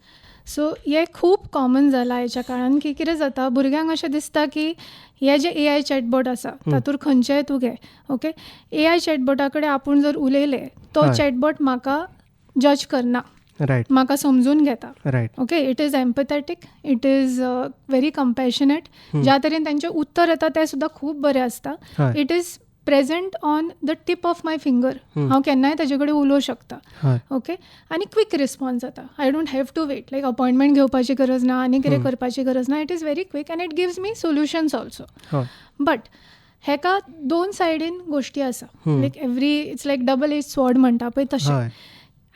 सो हे खूब कॉमन जाला आयच्या काळान, की कितें जाता, भुरग्यांक अशें दिसता की हे जे AI चॅटबॉट आसा तातूंत खंयचेय तूं घे. ओके, AI चॅटबॉटा कडेन आपूण जर उलयलें, तो चॅटबॉट म्हाका जज करना, रायट, म्हाका समजून घेता. Right. Okay, it is empathetic, it is very compassionate. ज्या तरेन तांचें उत्तर येता तें सुद्दां खूब बरें आसता. It is present on the tip of my finger. हांव केन्नाय ताजे कडेन उलोवंक शकता. ओके, आनी क्वीक रिस्पॉन्स जाता. I don't have to wait, like appointment घेवपाची गरज ना आनी कितें करपाची गरज ना. It is very quick and it gives me solutions also. But हेका दोन सायडीन गोश्टी आसा. Like it's like double edge sword म्हणटा पळय तशें.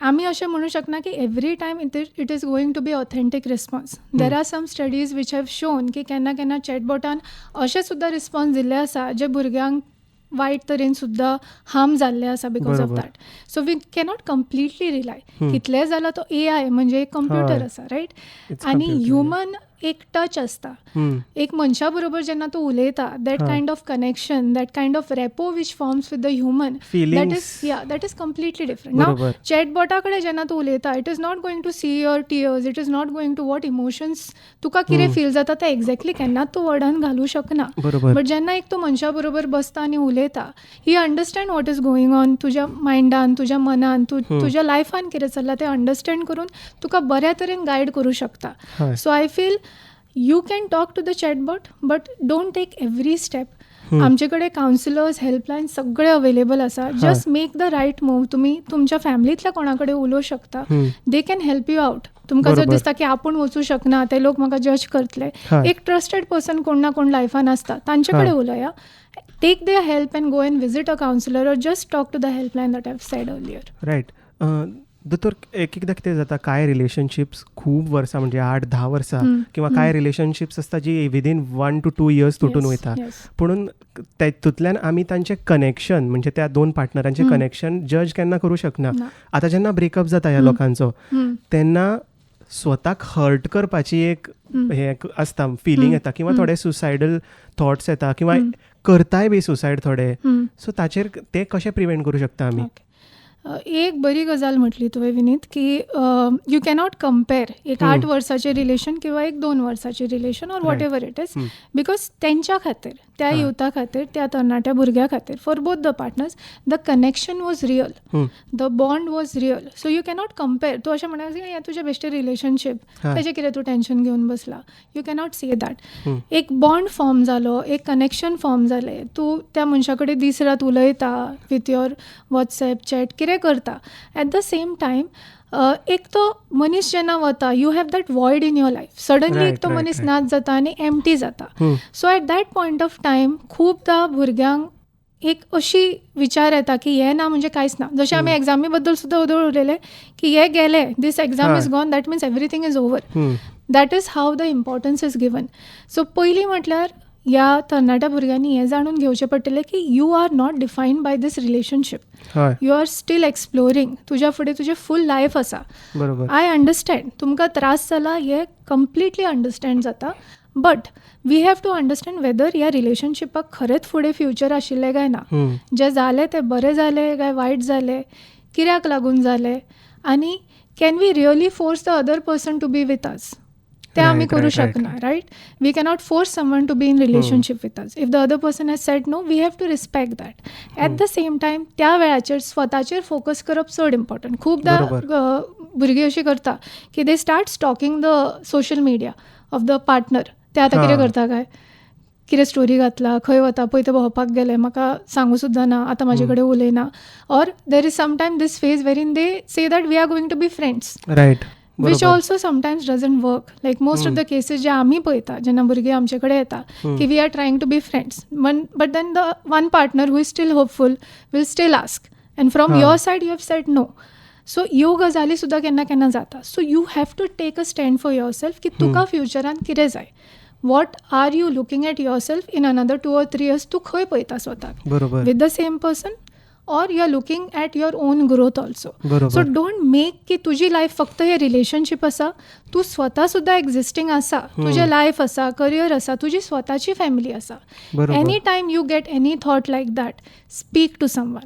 आमी अशें म्हणू शकना की every time it is going to be authentic response. There are some studies which have shown की केन्ना केन्ना चॅटबॉटान अशें सुद्दां रिस्पॉन्स दिल्ले आसा जे भुरग्यांक वायट तरेन सुद्दां हार्म जाल्ले आसा because of that. So we cannot completely rely. कितलेंय जाल्यार तो AI म्हणजे एक कंप्युटर आसा, रायट. आनी ह्युमन एक टच आसता. एक मनशा बरोबर जेन्ना तूं उलयता, that kind of connection, that kind of rapport which forms with the human, that is completely different. Now चॅटबॉटा कडेन जेन्ना तूं उलयता, it is not going to see your tears, it is not going to what emotions तुका कितें feel जाता ते exactly केन्नाच तूं वर्डान घालूं शकना. बट जेन्ना एक तूं मनशा बरोबर बसता आनी उलयता, he understand what is going on तुज्या मायंडान, तुज्या मनान, तुज्या लायफान कितें चल्लां तें अंडरस्टँड करून तुका बऱ्या तरेन गायड करूं शकता. So I feel you can talk to the chatbot, but don't take every step. आमचे कडेन कावन्सिलर्स, हेल्पलायन सगळे अवेलेबल आसा. Just make the right move. तुमी तुमच्या फॅमिलींतल्या कोणा कडेन उलोवंक शकता. They can help you out. तुमकां जर दिसता की आपूण वचूं शकना, ते लोक म्हाका जज करतले, एक ट्रस्टेड पर्सन कोण ना कोण लायफान आसता, तांचे कडेन उलया. Take their help and go and visit a counsellor, or just talk to the helpline that I have said earlier. Right. दोतोर एक एकदां कितें जाता कांय रिलेशनशिप्स खूब वर्सां म्हणजे 8-10 वर्सां किंवा कांय रिलेशनशिप्स आसता जी विदीन 1 to 2 years तुटून वयता पुणून तेतूंतल्यान आमी तांचें कनेक्शन म्हणजे त्या दोन पार्टनरांचें कनेक्शन जज केन्ना करूं शकना. आतां जेन्ना ब्रेकअप जाता ह्या लोकांचो तेन्ना स्वताक हर्ट करपाची एक हें आसता फिलींग येता किंवा थोडे सुसायडल थॉट्स येता किंवा करताय बी सुसायड थोडे. सो ताचेर ते कशें प्रिवेंट करूं शकता आमी? एक बरी गजाल म्हटली तुवें विनीत की यू कॅनॉट कम्पेर एक 8 वर्साचें रिलेशन किंवा एक 2 वर्साचें relation or what ever it is because तेंच्या खातीर त्या युथा खातीर त्या तरणाट्या भुरग्या खातीर for both the partners the connection was real, the bond was real. So you cannot compare. तूं अशें म्हणटा हें तुजें बेश्टें रिलेशनशीप तेजें कितें तूं टेन्शन घेवन बसला. You cannot say that. एक बॉन्ड फॉर्म जालो, एक कनेक्शन फॉर्म जालें, तूं त्या मनशा कडेन दीस रात उलयता विथ युअर वॉट्सॅप चॅट कितें करता. एट द सेम टायम एक तो मनीस जेन्ना वता you have that void in your life. Suddenly एक तो मनीस नाच जाता आनी एम्प्टी जाता. So at that point of time खूबदां भुरग्यांक एक अशी विचार येता की हें ना म्हणजे कांयच ना. जशें आमी एग्जामी बद्दल सुद्दां उदळ उलयले की हे गेले, this exam is gone, that means everything is over. That is how the importance is given. So पयलीं म्हटल्यार ह्या तरणाट्या भुरग्यांनी हें जाणून घेवचें पडटलें की you are not defined by this relationship. You are still exploring. तुज्या फुडें तुजें फूल लायफ आसा. आय अंडरस्टँड तुमकां त्रास जाला हें कम्प्लिटली अंडरस्टँड जाता. But we have to understand whether ह्या रिलेशनशिपाक खरेंच फुडें फ्युचर आशिल्लें काय ना. जें जालें तें बरें जालें काय वायट जालें, कित्याक लागून जालें, आनी can we really force the other person to be with us. ते आमी करूं शकना. Right. We cannot force someone to be in relationship with us. If the other person has said no we have to respect that. At the same time त्या वेळाचेर स्वताचेर focus करप चड important. खूबदां भुरगीं अशीं करता की they start stalking the social media of the partner. ते आतां कितें करता काय, कितें स्टोरी घातला, खंय वता पळय ते भोंवपाक गेले, म्हाका सांगू सुद्दां ना, आतां म्हाजे कडेन उलयना. Or there is sometime this phase वेरीन they say that we are going to be friends. Right. Which also sometimes doesn't work. Like most of the cases जे आमी पळयता जेन्ना भुरगीं आमचे कडेन येता की we are trying to be friends, but then the one partner who is still hopeful will still ask and from your side you have said no. So ह्यो गजाली सुद्दां केन्ना केन्ना जाता. So you have to take a stand for your self की तुका फ्युचरान कितें जाय. What are you looking at your self in another 2 or 3 years. तूं खंय पळयता स्वताक with the same person or you are looking at your own growth also. So don't make की तुझी लाईफ फक्त हे रिलेशनशीप आसा. तू स्वता सुद्धा एक्झिस्टिंग आसा, तुझे लाईफ आसा, करियर आसा, तुजी स्वताची फॅमिली आसा. Any time you get any thought like that speak to someone.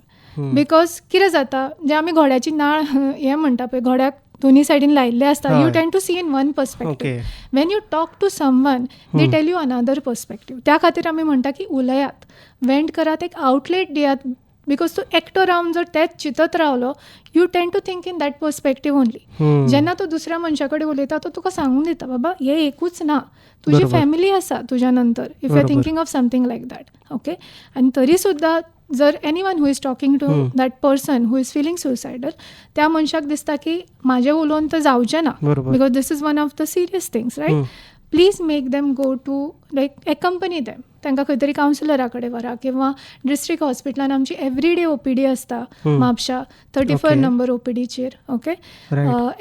Because कितें जाता जे आमी घोड्याची नाळ हें म्हणटा पळय, घोड्याक दोन्ही सायडीन लायिल्ले आसता. You tend to see in one perspective. When you talk to someone they tell you another perspective. त्या खातीर आमी म्हणटा की उलयात, वेंट करात, एक आउटलेट दियात. बिकॉज तूं एकटो रावन जर तेच चिंतत रावलो you tend to think in that perspective only. जेन्ना तूं दुसऱ्या मनशा कडेन उलयता तो तुका सांगून दिता बाबा हें एकूच ना, तुजी फॅमिली आसा तुज्या नंतर if you are thinking of something like that. Okay. आनी तरी सुद्दां जर anyone who is talking to that person who is feeling suicidal, त्या मनशाक दिसता की म्हाजें उलोवन तर जावचें ना because this is one of the serious things. Right. Please make them go to like accompany them. तांकां खंय तरी कावन्सिलरा कडेन व्हरा किंवा डिस्ट्रिक्ट हॉस्पिटलान आमची एवरीडे OPD आसता म्हापशा 34 नंबर OPDचेर. ओके.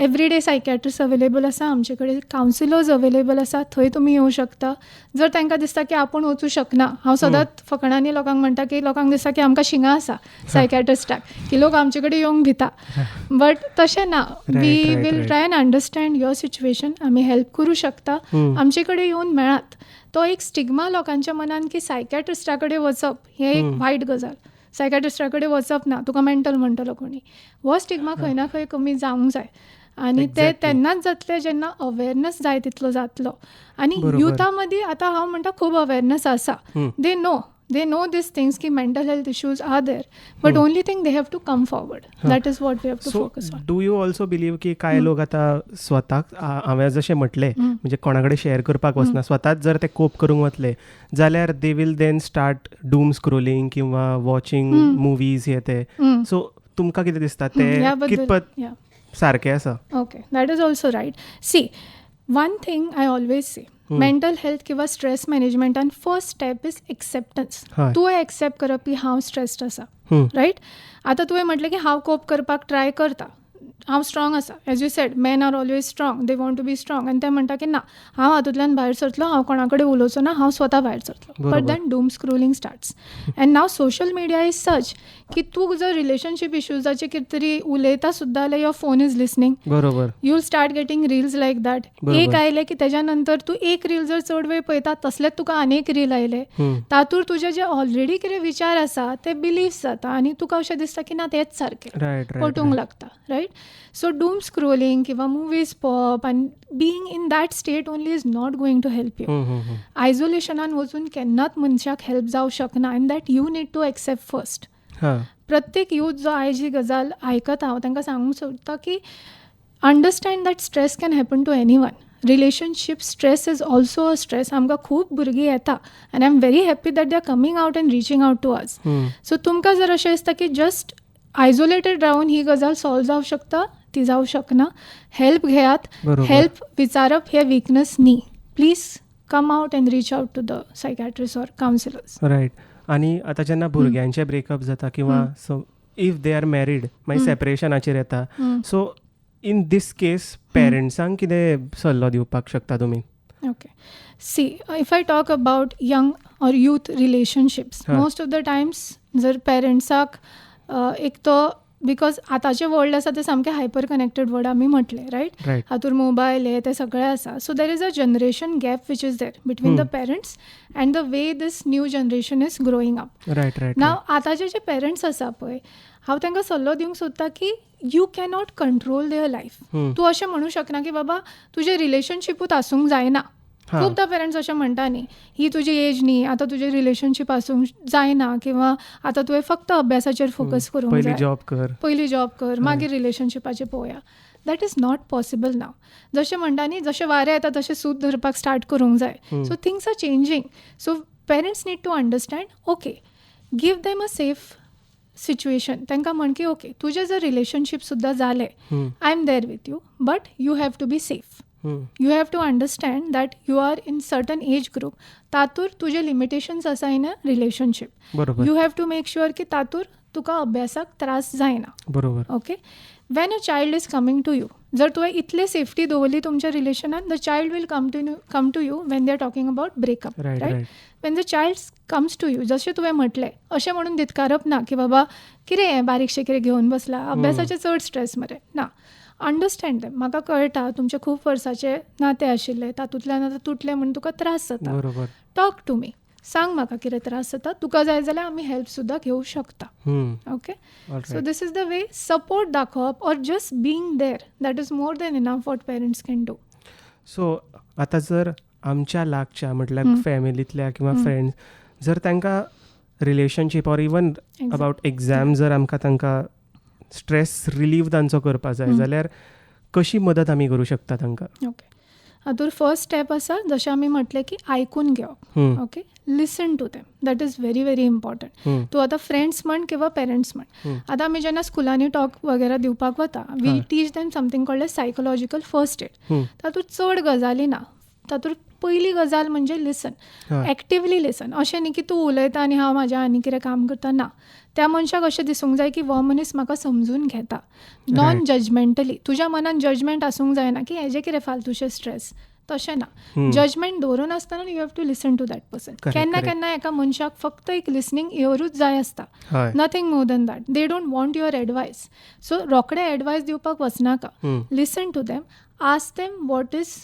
एवरीडे सायकॅट्रिस्ट अवेलेबल आसा आमचे कडेन, कावन्सिलर्स अवेलेबल आसा, थंय तुमी येवं शकता. जर तांकां दिसता की आपूण वचूं शकना, हांव सदांच फकाणांनी लोकांक म्हणटा की लोकांक दिसता की आमकां शिंगा आसा सायकॅट्रिस्टाक की लोक आमचे कडेन येवंक भिता. बट तशें ना. We will try and understand your situation. आमी हेल्प करूं शकता. आमचे कडेन येवन मेळात. तो एक स्टिग्मा लोकांच्या मनान की सायकॅट्रिस्टा कडेन वचप हें एक वायट गजाल. सायकॅट्रिस्टा कडेन वचप ना, तुका मेंटल म्हणटलो कोणी. हो स्टिग्मा खंय ना खंय कमी जावंक जाय. आनी ते तेन्नाच जातलें जेन्ना अवेरनस जाय तितलो जातलो. आनी युथा मदीं आतां हांव म्हणटा खूब अवेरनस आसा. They know these things ki mental health issues are there, but only thing they have to come forward. That is what we have to focus on. Do you also believe की काय लोक आतां स्वताक हांवें जशें म्हटलें म्हणजे कोणा कडेन शेअर करपाक वचना, स्वताच जर ते कोप करूंक वतले जाल्यार they will then start doom scrolling किंवा वॉचिंग मुवीज हे ते. सो तुमकां कितें दिसता ते कितपत सारकें आसा? Okay, that is also right. See, one thing I always say, mental health किंवा स्ट्रेस मॅनेजमेंटान फर्स्ट स्टेप इज एक्सेप्टन्स. तुवें एक्सेप्ट करप की हांव स्ट्रेस्ड आसा. रायट. आतां तुवें म्हटलें की हांव कोप करपाक ट्राय करता. हांव स्ट्रॉंग आसा. As you said, men are always strong, they want to be strong, आनी ते म्हणटा की ना, हांव हातूंतल्यान भायर सरतलो, हांव कोणा कडेन उलोवचो ना, हांव स्वता भायर सरतलो. But then doom scrolling starts. And now social media is such की तूं जर रिलेशनशीप इश्यूजाचेर कितें तरी उलयता सुद्दां जाल्यार युअर फोन इज लिसनींग. बरोबर. You will start getting reels like that. एक आयले की तेज्या नंतर तूं एक रील जर चड वेळ पळयता तसलेच तुका आनीक रील आयले. तातूंत तुजे जे ऑलरेडी कितें विचार आसा ते बिलीव्स जाता आनी तुका अशें दिसता की ना तेच सारकें पटूंक लागता. रायट. सो डूम स्क्रोलिंग किंवा मुवीज पॉप आनी being in that state only is not going to help you. आयसोलेशनान वचून केन्नाच मनशाक हेल्प जावं शकना and that you need to accept first. प्रत्येक यूथ जो आयज ही गजाल आयकता हांव तांकां सांगूंक सोदता की understand that stress can happen to any one. Relationship stress is also a stress. आमकां खूब भुरगीं येता आनी I am very happy that they are coming out and reaching out to us. So तुमकां जर अशें दिसता की जस्ट आयसोलेटेड रावन ही गजाल सॉल्व जावं शकता, ती जावं शकना. हेल्प घेयात. हेल्प विचारप हे विकनस न्ही. Please come out and reach out to the psychiatrist or counsellors. Right. आनी आतां जेन्ना भुरग्यांचे ब्रेकअप जाता किंवा so if they are married मागीर सेपरेशनाचेर येता, सो इन दीस केस पेरंट्सांक कितें सल्लो दिवपाक शकता तुमी? Okay. See, if I talk about young or youth relationships, most of the times जर पेरंट्साक एक तो बिकॉज आतांचें वर्ल्ड आसा तें सामकें हायपर कनेक्टेड वर्ल्ड आमी म्हटलें. रायट. हातूंत मोबायल हे ते सगळें आसा. So there is a generation gap which is there between the parents and the way this new generation is growing up. Now आतांचे जे पेरंट्स आसा पळय, हांव तांकां सल्लो दिवंक सोदता की you cannot control their life. तूं अशें म्हणूं शकना की बाबा तुजें रिलेशनशिपूच आसूंक जायना. खूबदां पेरंट्स अशें म्हणटा न्ही, ही तुजी एज न्ही, आतां तुजें रिलेशनशीप आसूंक जायना किंवा आतां तुवें फक्त अभ्यासाचेर फोकस करूंक जाय, पयलीं जॉब कर मागीर रिलेशनशिपाचें पळोवया. दॅट इज नॉट पॉसिबल नाव. जशें म्हणटा न्ही, जशें वारें येता तशें सूत धरपाक स्टार्ट करूंक जाय. So things are changing. So parents need to understand. Okay, give them a safe situation. तांकां म्हण की ओके, तुजें जर रिलेशनशीप सुद्दां जालें, I am there with you, but you have to be safe. You have to understand that you are in certain age group. तातूर तुजे limitations आसा in a relationship. You have to make sure की तातूर तुका अभ्यासाक त्रास जायना. बरोबर. Okay. When a child is coming to you, जर तुवें इतले सेफ्टी दवरली तुमच्या रिलेशनान, the child will come to you when they are talking about breakup. Right. When the child comes to you, जशें तुवें म्हटलें अशें म्हणून धितकारप ना की बाबा कितें हें बारीकशें कितें घेवन बसला, अभ्यासाचें चड स्ट्रेस मरे. ना, अंडरस्टँड देम. म्हाका कळटा तुमचे खूब वर्साचे नाते आशिल्ले, तातूंतल्यान आतां तुटले म्हणून तुका त्रास जाता. Talk to me. सांग म्हाका कितें त्रास जाता. तुका जाय जाल्यार आमी हेल्प सुद्दां घेवंक शकता. Okay. So this is the way. Support दाखोवप or just being there, that is more than enough what parents can do. So आतां जर आमच्या लागच्या म्हटल्यार फॅमिलींतल्या किंवा फ्रेंड्स जर तांकां relationship or even about exam जर आमकां तांकां स्ट्रेस रिलीव तांचो करपा जाय जाल्यार कशी मदत आमी करूं शकता तांकां? ओके. हातूंत फर्स्ट स्टेप आसा, जशें आमी म्हटलें की आयकून घेवप. Okay. Listen to them. That is very very important. तूं आतां फ्रेंड्स म्हण किंवा पेरंट्स म्हण, आतां आमी जेन्ना स्कुलांनी टॉक वगैरे दिवपाक वता, we teach them something called as psychological first aid. तातूंत चड गजाली ना. तातूंत पयली गजाल म्हणजे लिसन. एक्टिवली लिसन. अशें न्ही की तूं उलयता आनी हांव म्हाज्या आनी कितें काम करता. ना, त्या मनशाक अशें दिसूंक जाय की हो मनीस म्हाका समजून घेता. Non judgementally. तुज्या मनान जजमेंट आसूंक जायना की हेजें कितें फालतूशें स्ट्रेस. तशें ना. जजमेंट दवरून आसतना you have to listen to that person. केन्ना केन्ना एका मनशाक फक्त एक लिसनींग इयरूच जाय आसता. Nothing more than that. They don't want your advice. So रोखडे एडवायस दिवपाक वचनाका. Listen to them. Ask them what is,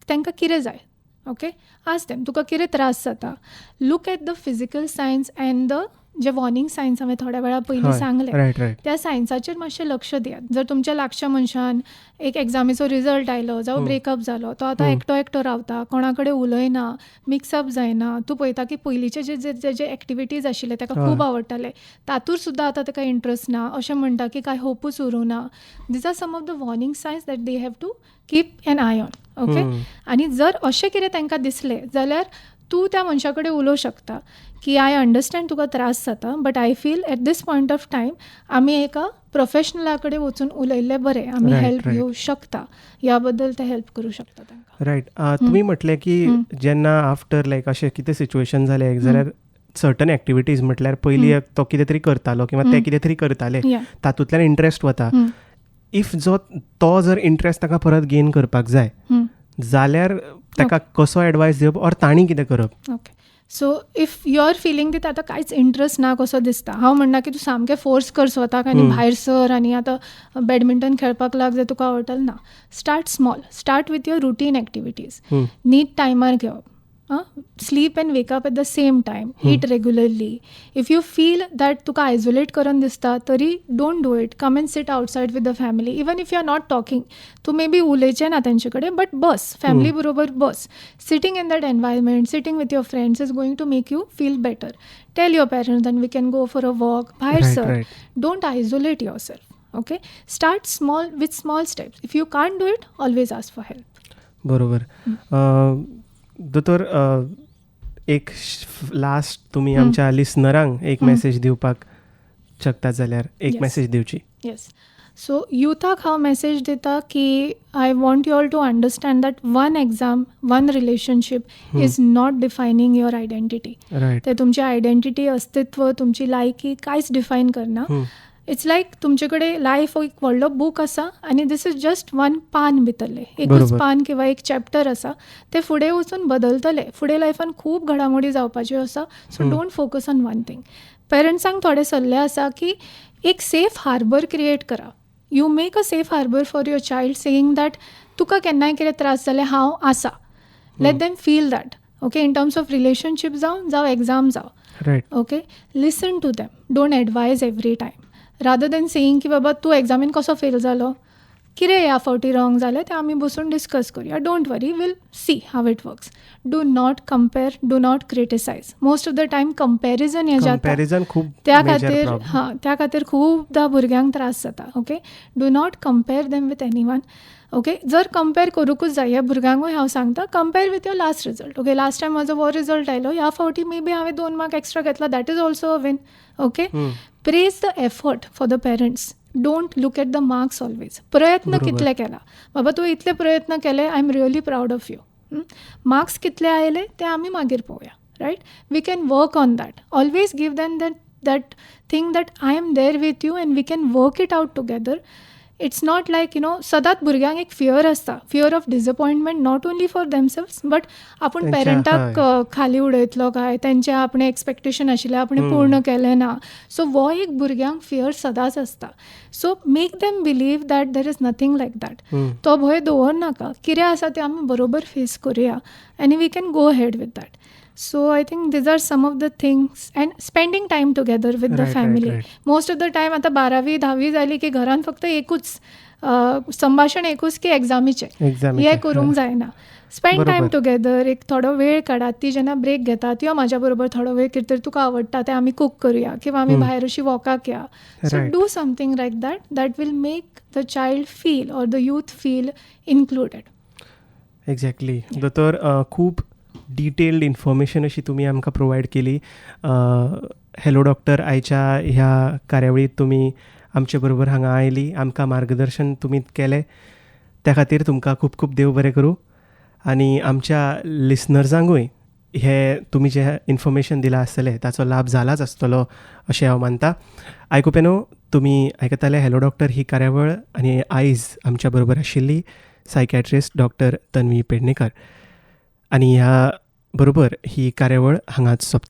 तांकां कितें जाय. ओके. आस्क देम तुका कितें त्रास जाता. Look at the physical science end the जे वॉर्निंग सायन्स हांवें थोड्या वेळा पयलीं सांगलें, त्या सायन्साचेर मातशें लक्ष दियात. जर तुमच्या लागच्या मनशान एक एग्जामीचो रिजल्ट आयलो, जावं ब्रेकअप जालो, तो आतां एकटो रावता, कोणा कडेन उलयना, मिक्सअप जायना, तूं पळयता की पयलींचे जे एक्टिविटीज आशिल्ले ताका खूब आवडटाले, तातूंत सुद्दां आतां ताका इंट्रस्ट ना, अशें म्हणटा की काय होपूच उरूं ना. These are some of the warning signs that they have to keep an eye on. Okay. आनी जर अशें कितें तांकां दिसलें जाल्यार तूं त्या मनशा कडेन उलोवं शकता की आय अंडरस्टँड तुका त्रास जाता, but I feel at this point of time आमी एका प्रोफेशनला कडेन वचून उलयल्लें बरें, आमी हेल्प घेवंक शकता. ह्या बद्दल ते हेल्प करूं शकता तांकां. रायट. तुमी म्हटलें की जेन्ना आफ्टर लायक अशें कितें सिच्युएशन जालें जाल्यार सर्टन एक्टिविटीज म्हटल्यार पयलीं तो कितें तरी करतालो किंवा ते कितें तरी करताले, तातूंतल्यान इंट्रस्ट वता. इफ तो जर इंट्रस्ट ताका परत गेन करपाक जाय जाल्यार ताका कसो एडवायस दिवप ऑर ताणी कितें करप? Okay, so if you are feeling की आतां कांयच इंट्रस्ट ना कसो दिसता, हांव म्हणना की तूं सामकें फोर्स कर स्वताक आनी भायर सर आनी आतां बॅडमिंटन खेळपाक लाग जाल्यार तुका आवडटलें ना. Start small, start with your routine activities. नीट टायमार घेवप, sleep and wake up at the same time, eat regularly. If you feel that तुका आयसोलेट करून दिसता तरी don't do it. Come and sit outside with the family. Even if you are not talking, तूं may बी उलयचें ना तेंचे कडेन, but बस family बरोबर बस. Sitting in that environment, sitting with your friends is going to make you feel better. Tell your parents that we can go for a walk. भायर sir, don't isolate your self. Okay, start small with small steps. If you can't do it, always ask for help. बरोबर. दोतोर, एक last तुमी आमच्या लिसनरांक एक message दिवपाक शकतात जाल्यार एक मेसेज दिवची. येस, सो युथाक हांव मेसेज दिता की I want you all to understand that one exam, one relationship is not defining your identity. ते तुमची आयडेंटिटी, अस्तित्व, तुमची लायकी कांयच डिफायन करना. इट्स लायक तुमचे कडेन लायफ एक व्हडलो बूक आसा आनी दीस इज जस्ट वन पान भितरलें, एकूच पान किंवा एक चॅप्टर आसा. ते फुडें वचून बदलतले. फुडें लायफान खूब घडामोडी जावपाच्यो आसा. So don't focus on one thing. पेरंट्सांक थोडे सल्ले आसा की एक सेफ हार्बर क्रिएट करा. You make a safe harbour for your child, saying that तुका केन्नाय कितें त्रास जाले हांव आसा. Let them feel that. Okay, in terms of relationship जावं एग्जाम जावं. Okay, listen to them. Don't advise every time. Rather than saying की बाबा तूं एग्जामीन कसो फेल जालो, कितें ह्या फावटी रॉंग जालें तें आमी बसून डिस्कस करुया. Don't worry, will see how it works. Do not compare, do not criticise. Most of the time comparison हें जाता, त्या खातीर खूबदां भुरग्यांक त्रास जाता. Okay, do not compare them with any one. Okay, जर कंपेर करूंकूच जाय, ह्या भुरग्यांकूय हांव सांगता, compare with your last result. Okay, last time म्हजो हो रिजल्ट आयलो, ह्या फावटी मे बी हांवें 2 मार्क एक्स्ट्रा घेतला, that is also a win. Okay, praise the effort for the parents. Don't look at the marks always. प्रयत्न कितले केला, बाबा तूं इतले प्रयत्न केले, I am really proud of you. Marks कितले आयले ते आमी मागीर पळोवया. Right, we can work on that. Always give them that thing that I am there with you and we can work it out together. It's not like सदांच भुरग्यांक एक fear आसता, fear of disappointment, not only for themselves but आपूण पेरंटाक खाली उडयतलो काय, तेंचे आपणे एक्सपेक्टेशन आशिल्ले आपणे पूर्ण केले ना. सो हो एक भुरग्यांक फियर सदांच आसता. So make them believe that there is nothing like that. तो भंय दवर नाका. कितें आसा तें आमी बरोबर फेस करुया आनी we can go head with that. So I think these are some of the things, and spending time together with the family. Most of the time आता 12वी 10वी जाली की घरान फक्त एकूच संभाषण एकूच की एग्जामीचे हे करूंक जायना. Spend time together. एक थोडो वेळ काडा. ती जेन्ना ब्रेक घेतात यो म्हाज्या बरोबर थोडो वेळ कितें तरी तुका आवडटा तें आमी कूक करुया किंवा आमी भायर अशी वॉकाक या. So do something like that will make the child feel or the youth feel included. Exactly. दोतोर, खूब डिटेल्ड इन्फॉर्मेशन अशी तुमी आमकां प्रोवायड केली. हॅलो डॉक्टर, आयच्या ह्या कार्यावळीत तुमी आमचे बरोबर हांगा आयली, आमकां मार्गदर्शन तुमी केलें, त्या खातीर तुमकां खूब खूब देव बरें करूं. आनी आमच्या लिसनर्सांकूय हे तुमी जे इन्फॉर्मेशन दिलां आसतलें ताचो लाभ जालाच आसतलो अशें हांव मानतां. आयकुपेनो, तुमी आयकताले हॅलो डॉक्टर ही कार्यावळ, आनी आयज आमच्या बरोबर आशिल्ली सायकॅट्रिस्ट डॉक्टर तन्वी पेडणेकर. आनी ह्या बरोबर ही कार्यावळ हांगाच सोंपता.